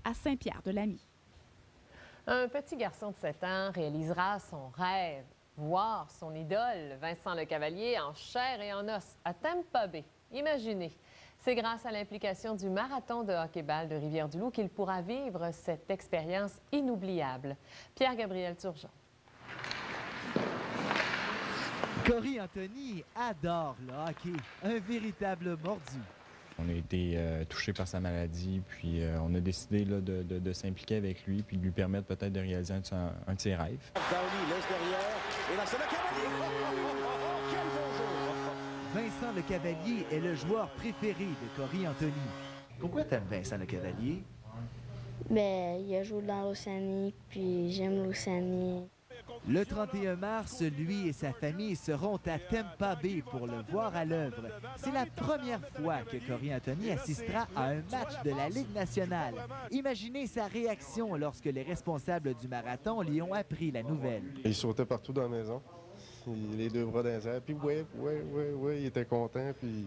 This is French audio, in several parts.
à Saint-Pierre-de-Lamy. Un petit garçon de 7 ans réalisera son rêve, voir son idole, Vincent Lecavalier, en chair et en os à Tampa Bay. Imaginez, c'est grâce à l'implication du marathon de hockey-ball de Rivière-du-Loup qu'il pourra vivre cette expérience inoubliable. Pierre-Gabriel Turgeon. Corey Anthony adore le hockey, un véritable mordu. On a été touché par sa maladie, puis on a décidé là, de s'impliquer avec lui, puis de lui permettre peut-être de réaliser un de ses rêves. Downey laisse derrière, et là c'est Lecavalier! Quel bon jeu! Vincent Lecavalier est le joueur préféré de Corey Anthony. Pourquoi t'aimes Vincent Lecavalier? Ben, il a joué dans l'Océanie, puis j'aime l'Océanie. Le 31 mars, lui et sa famille seront à Tampa Bay pour le voir à l'œuvre. C'est la première fois que Corey Anthony assistera à un match de la Ligue nationale. Imaginez sa réaction lorsque les responsables du marathon lui ont appris la nouvelle. Il sautait partout dans la maison, les deux bras dans les airs, puis ouais, il était content, puis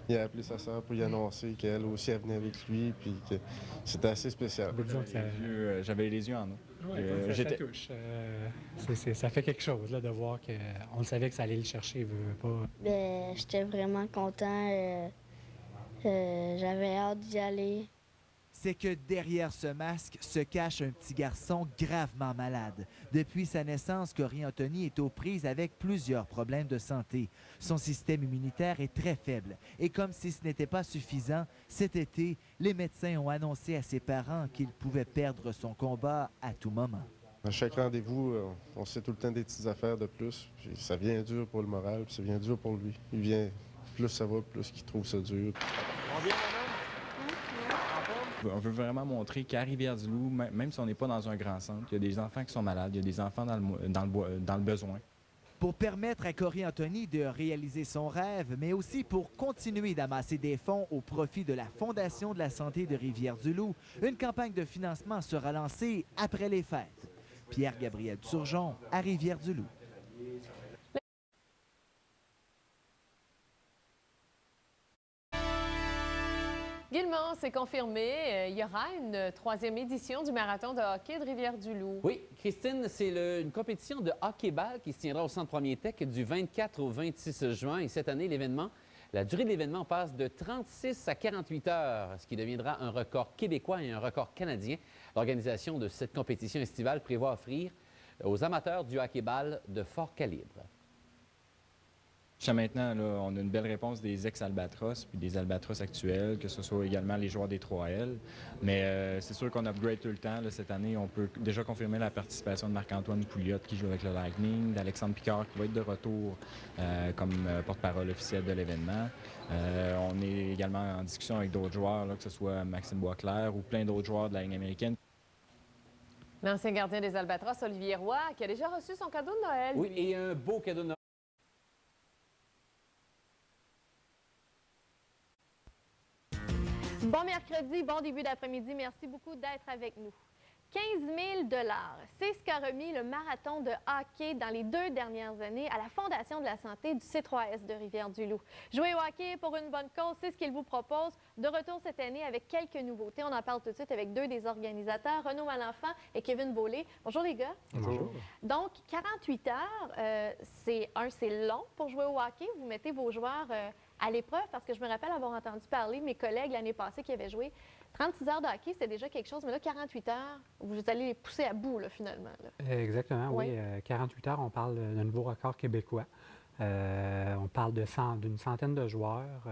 il a appelé sa sœur pour lui annoncer qu'elle aussi elle venait avec lui, puis que c'était assez spécial. J'avais les yeux en eau. Ça touche. Ça fait quelque chose là, de voir qu'on savait que ça allait le chercher, veut pas. Ben, j'étais vraiment content. J'avais hâte d'y aller. C'est que derrière ce masque se cache un petit garçon gravement malade. Depuis sa naissance, Corey Anthony est aux prises avec plusieurs problèmes de santé. Son système immunitaire est très faible. Et comme si ce n'était pas suffisant, cet été, les médecins ont annoncé à ses parents qu'il pouvait perdre son combat à tout moment. À chaque rendez-vous, on sait tout le temps des petites affaires de plus. Puis ça vient dur pour le moral, puis ça vient dur pour lui. Il vient, plus ça va, plus il trouve ça dur. On vient, On veut vraiment montrer qu'à Rivière-du-Loup, même si on n'est pas dans un grand centre, il y a des enfants qui sont malades, il y a des enfants dans le besoin. Pour permettre à Corey Anthony de réaliser son rêve, mais aussi pour continuer d'amasser des fonds au profit de la Fondation de la santé de Rivière-du-Loup, une campagne de financement sera lancée après les fêtes. Pierre-Gabriel Turgeon à Rivière-du-Loup. Guillemont, c'est confirmé. Il y aura une troisième édition du marathon de hockey de Rivière-du-Loup. Oui, Christine, c'est une compétition de hockey-ball qui se tiendra au Centre Premier Tech du 24 au 26 juin. Et cette année, la durée de l'événement passe de 36 à 48 heures, ce qui deviendra un record québécois et un record canadien. L'organisation de cette compétition estivale prévoit offrir aux amateurs du hockey-ball de fort calibre. Jusqu'à maintenant, là, on a une belle réponse des ex-Albatros puis des Albatros actuels, que ce soit également les joueurs des 3L. Mais c'est sûr qu'on upgrade tout le temps. Là, cette année, on peut déjà confirmer la participation de Marc-Antoine Pouliot qui joue avec le Lightning, d'Alexandre Picard qui va être de retour comme porte-parole officielle de l'événement. On est également en discussion avec d'autres joueurs, là, que ce soit Maxime Boisclair ou plein d'autres joueurs de la Ligue américaine. L'ancien gardien des Albatros, Olivier Roy, qui a déjà reçu son cadeau de Noël. Oui, et un beau cadeau de Noël. Bon mercredi, bon début d'après-midi. Merci beaucoup d'être avec nous. 15 000 $, c'est ce qu'a remis le marathon de hockey dans les 2 dernières années à la Fondation de la santé du C3S de Rivière-du-Loup. Jouer au hockey pour une bonne cause, c'est ce qu'il vous propose. De retour cette année avec quelques nouveautés. On en parle tout de suite avec 2 des organisateurs, Renaud Malenfant et Kevin Beaulé. Bonjour les gars. Bonjour. Donc, 48 heures, c'est long pour jouer au hockey. Vous mettez vos joueurs à l'épreuve parce que je me rappelle avoir entendu parler mes collègues l'année passée qui avaient joué 36 heures de hockey, c'était déjà quelque chose, mais là, 48 heures, vous allez les pousser à bout, là, finalement. Là. Exactement, oui. 48 heures, on parle d'un nouveau record québécois. On parle d'une centaine de joueurs.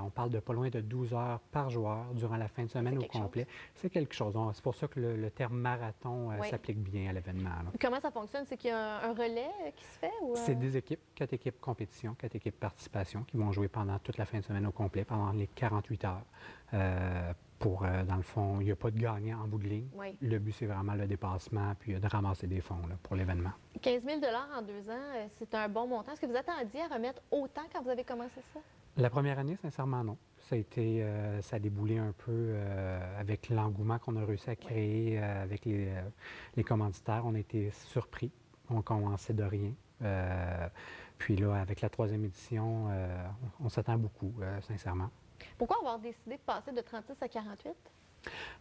On parle de pas loin de 12 heures par joueur durant la fin de semaine au complet. C'est quelque chose. C'est pour ça que le terme marathon s'applique bien à l'événement. Comment ça fonctionne? C'est qu'il y a un relais qui se fait? C'est des équipes, 4 équipes compétition, 4 équipes participation qui vont jouer pendant toute la fin de semaine au complet, pendant les 48 heures. Dans le fond, il n'y a pas de gagnant en bout de ligne. Oui. Le but, c'est vraiment le dépassement puis de ramasser des fonds là, pour l'événement. 15 000 $ en 2 ans, c'est un bon montant. Est-ce que vous attendiez à remettre autant quand vous avez commencé ça? La première année, sincèrement, non. Ça a déboulé un peu avec l'engouement qu'on a réussi à créer avec les commanditaires. On a été surpris. On commençait de rien. Puis là, avec la 3e édition, on s'attend beaucoup, sincèrement. Pourquoi avoir décidé de passer de 36 à 48?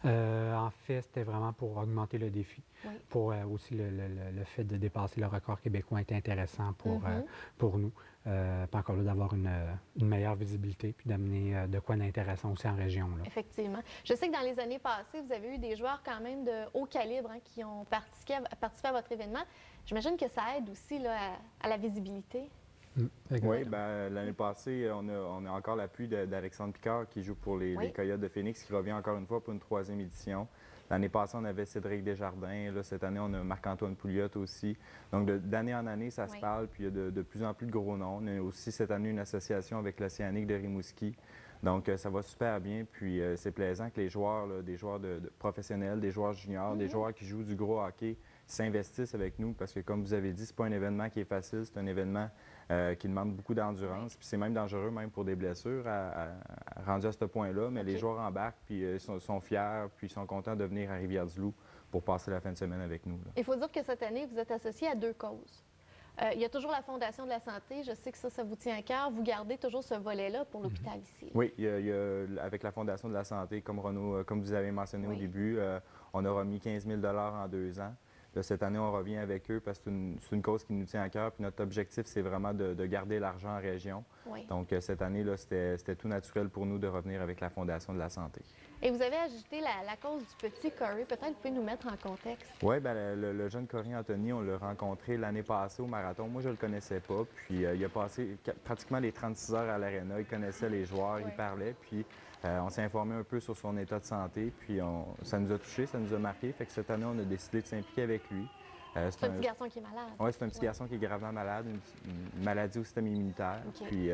En fait, c'était vraiment pour augmenter le défi. Oui. Pour aussi le fait de dépasser le record québécois était intéressant pour nous. Puis encore là, d'avoir une meilleure visibilité puis d'amener de quoi d'intéressant aussi en région. Là. Effectivement. Je sais que dans les années passées, vous avez eu des joueurs quand même de haut calibre qui ont participé à votre événement. J'imagine que ça aide aussi là, à la visibilité. Oui, ben, l'année passée, on a encore l'appui d'Alexandre Picard qui joue pour les Coyotes de Phoenix, qui revient encore une fois pour une 3e édition. L'année passée, on avait Cédric Desjardins. Là, cette année, on a Marc-Antoine Pouliot aussi. Donc, d'année en année, ça se parle, puis il y a de plus en plus de gros noms. On a aussi cette année une association avec l'Océanique de Rimouski. Donc, ça va super bien. Puis, c'est plaisant que les joueurs, là, des joueurs de professionnels, des joueurs juniors, des joueurs qui jouent du gros hockey, s'investissent avec nous parce que, comme vous avez dit, c'est pas un événement qui est facile, c'est un événement qui demande beaucoup d'endurance. Puis c'est même dangereux, même pour des blessures, rendu à ce point-là. Mais les joueurs embarquent, puis sont fiers, puis sont contents de venir à Rivière-du-Loup pour passer la fin de semaine avec nous. Là. Il faut dire que cette année, vous êtes associé à 2 causes. Il y a toujours la Fondation de la santé. Je sais que ça vous tient à cœur. Vous gardez toujours ce volet-là pour l'hôpital ici. Oui, avec la Fondation de la santé, comme Renaud, comme vous avez mentionné au début, on a remis 15 000 en 2 ans. Là, cette année, on revient avec eux parce que c'est une cause qui nous tient à cœur. Puis notre objectif, c'est vraiment de garder l'argent en région. Oui. Donc, cette année, là, c'était tout naturel pour nous de revenir avec la Fondation de la santé. Et vous avez ajouté la cause du petit Corey. Peut-être vous pouvez nous mettre en contexte. Oui, bien, le jeune Corey Anthony, on l'a rencontré l'année passée au marathon. Moi, je le connaissais pas. Puis, il a passé pratiquement les 36 heures à l'aréna. Il connaissait les joueurs, il parlait. Puis, on s'est informé un peu sur son état de santé. Puis, ça nous a touchés, ça nous a marqué. Fait que cette année, on a décidé de s'impliquer avec lui. C'est un petit garçon qui est malade. Oui, c'est un petit garçon qui est gravement malade, une maladie au système immunitaire. Okay. Puis,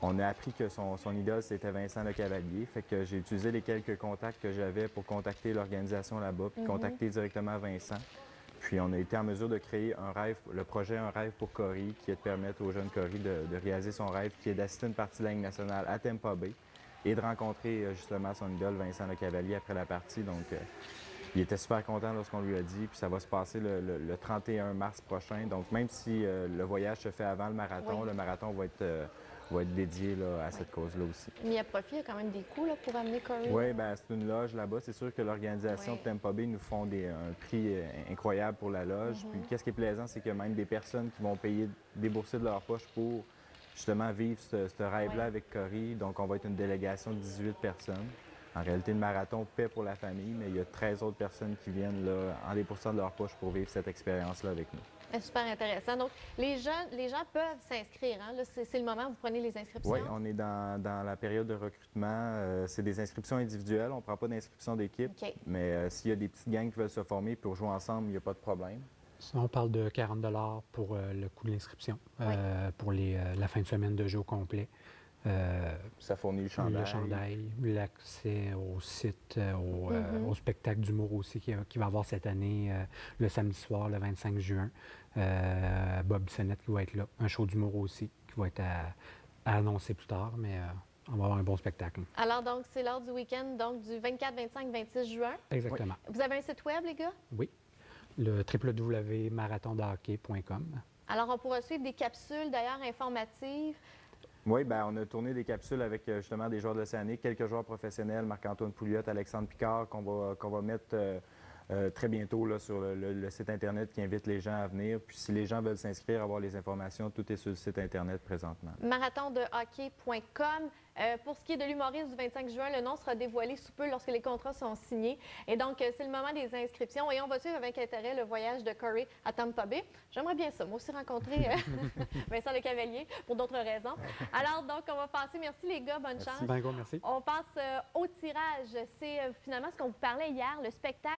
on a appris que son idole, c'était Vincent Lecavalier. Fait que j'ai utilisé les quelques contacts que j'avais pour contacter l'organisation là-bas, puis contacter directement Vincent. Puis on a été en mesure de créer un rêve, le projet Un rêve pour Corey, qui est de permettre au jeune Corey de réaliser son rêve, qui est d'assister une partie de la Ligue nationale à Tampa Bay et de rencontrer justement son idole Vincent Lecavalier après la partie. Donc, il était super content lorsqu'on lui a dit, puis ça va se passer le 31 mars prochain. Donc, même si le voyage se fait avant le marathon va être dédié là, à cette cause-là aussi. Mais à profit, il y a quand même des coûts là, pour amener Corey? Oui, bien, c'est une loge là-bas. C'est sûr que l'organisation de Tampa Bay nous font un prix incroyable pour la loge. Puis, qu'est-ce qui est plaisant, c'est que même des personnes qui vont débourser de leur poche pour justement vivre ce rêve-là avec Corey. Donc, on va être une délégation de 18 personnes. En réalité, le marathon paie pour la famille, mais il y a 13 autres personnes qui viennent là, en déboursant de leur poche pour vivre cette expérience-là avec nous. C'est super intéressant. Donc, les gens peuvent s'inscrire. Hein? Là, c'est le moment où vous prenez les inscriptions? Oui, on est dans la période de recrutement. C'est des inscriptions individuelles. On ne prend pas d'inscription d'équipe. Okay. Mais s'il y a des petites gangs qui veulent se former pour jouer ensemble, il n'y a pas de problème. On parle de 40 $ pour le coût de l'inscription, pour la fin de semaine de jeu au complet. Ça fournit le chandail. L'accès au site, au spectacle d'humour aussi qui va avoir cette année, le samedi soir, le 25 juin. Bob Bissonnette qui va être là. Un show d'humour aussi qui va être à annoncer plus tard, mais on va avoir un bon spectacle. Alors, donc, c'est lors du week-end, donc du 24, 25, 26 juin. Exactement. Oui. Vous avez un site web, les gars? Oui. Le www.marathondehockey.com. Alors, on pourra suivre des capsules, d'ailleurs, informatives. Oui, bien, on a tourné des capsules avec justement des joueurs de l'Océanique, quelques joueurs professionnels, Marc-Antoine Pouliot, Alexandre Picard, qu'on va mettre très bientôt là, sur le site Internet qui invite les gens à venir. Puis si les gens veulent s'inscrire, avoir les informations, tout est sur le site Internet présentement. Marathondehockey.com. Pour ce qui est de l'humoriste du 25 juin, le nom sera dévoilé sous peu lorsque les contrats sont signés. Et donc, c'est le moment des inscriptions. Et on va suivre avec intérêt le voyage de Corey à Tampa Bay. J'aimerais bien ça. Moi aussi rencontrer Vincent Lecavalier pour d'autres raisons. Alors, donc, on va passer. Merci les gars. Bonne chance. Ben, merci. On passe au tirage. C'est finalement ce qu'on vous parlait hier, le spectacle.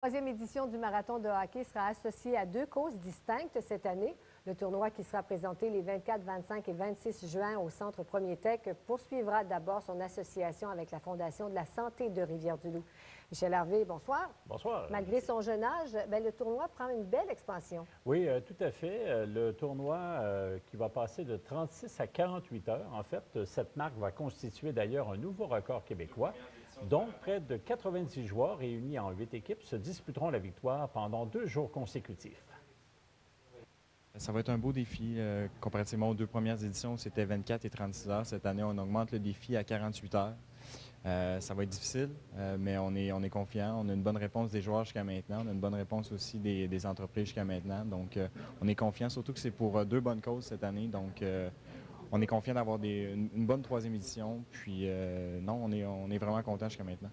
La 3e édition du marathon de hockey sera associée à 2 causes distinctes cette année. Le tournoi qui sera présenté les 24, 25 et 26 juin au Centre Premier Tech poursuivra d'abord son association avec la Fondation de la santé de Rivière-du-Loup. Michel Harvey, bonsoir. Bonsoir. Malgré son jeune âge, le tournoi prend une belle expansion. Oui, tout à fait. Le tournoi qui va passer de 36 à 48 heures. En fait, cette marque va constituer d'ailleurs un nouveau record québécois. Donc, près de 90 joueurs réunis en 8 équipes se disputeront la victoire pendant 2 jours consécutifs. Ça va être un beau défi. Comparativement aux 2 premières éditions, c'était 24 et 36 heures. Cette année, on augmente le défi à 48 heures. Ça va être difficile, mais on est confiant. On a une bonne réponse des joueurs jusqu'à maintenant. On a une bonne réponse aussi des entreprises jusqu'à maintenant. Donc, on est confiant, surtout que c'est pour 2 bonnes causes cette année. Donc, on est confiant d'avoir une bonne 3e édition. Puis, non, on est vraiment content jusqu'à maintenant.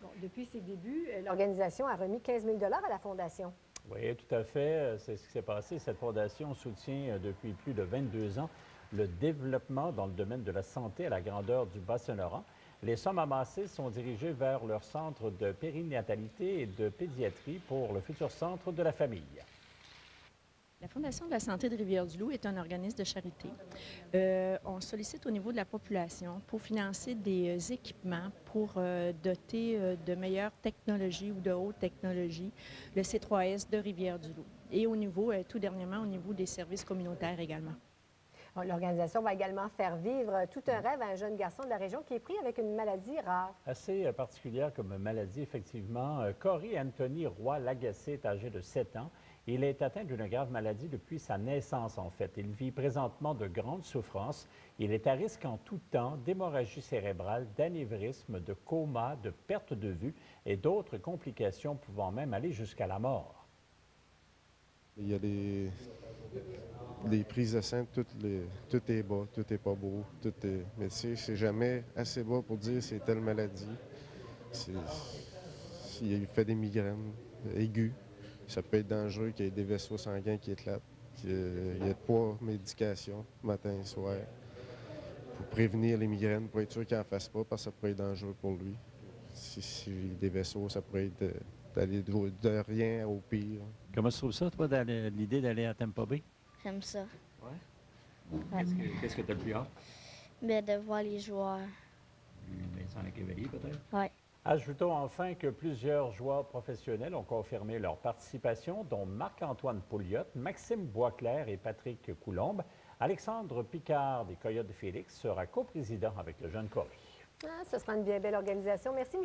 Bon, depuis ses débuts, l'organisation a remis 15 000 à la Fondation. Oui, tout à fait. C'est ce qui s'est passé. Cette fondation soutient depuis plus de 22 ans le développement dans le domaine de la santé à la grandeur du Bas-Saint-Laurent. Les sommes amassées sont dirigées vers leur centre de périnatalité et de pédiatrie pour le futur centre de la famille. La Fondation de la santé de Rivière-du-Loup est un organisme de charité. On sollicite au niveau de la population pour financer des équipements pour doter de meilleures technologies ou de haute technologie le C3S de Rivière-du-Loup. Et au niveau, tout dernièrement, au niveau des services communautaires également. L'organisation va également faire vivre tout un rêve à un jeune garçon de la région qui est pris avec une maladie rare. Assez particulière comme maladie, effectivement. Corey Anthony Roy-Lagacé est âgé de 7 ans. Il est atteint d'une grave maladie depuis sa naissance, en fait. Il vit présentement de grandes souffrances. Il est à risque en tout temps d'hémorragie cérébrale, d'anévrisme, de coma, de perte de vue et d'autres complications pouvant même aller jusqu'à la mort. Il y a des prises de sang, tout est bas, tout est pas beau, mais tu sais, c'est jamais assez bas pour dire c'est telle maladie. Il fait des migraines aiguës. Ça peut être dangereux qu'il y ait des vaisseaux sanguins qui éclatent. Il y a 3 médications, matin et soir, pour prévenir les migraines, pour être sûr qu'il n'en fasse pas, parce que ça pourrait être dangereux pour lui. Si des vaisseaux, ça pourrait être d'aller de rien au pire. Comment tu trouves ça, toi, l'idée d'aller à Tampa Bay? J'aime ça. Oui? Qu'est-ce que tu as le plus hâte? Mais de voir les joueurs. Vincent Lecavalier, peut-être? Oui. Ajoutons enfin que plusieurs joueurs professionnels ont confirmé leur participation, dont Marc-Antoine Pouliot, Maxime Boisclair et Patrick Coulombe. Alexandre Picard des Coyotes de Félix sera coprésident avec le jeune Corey. Ce sera une bien belle organisation. Merci, Michel.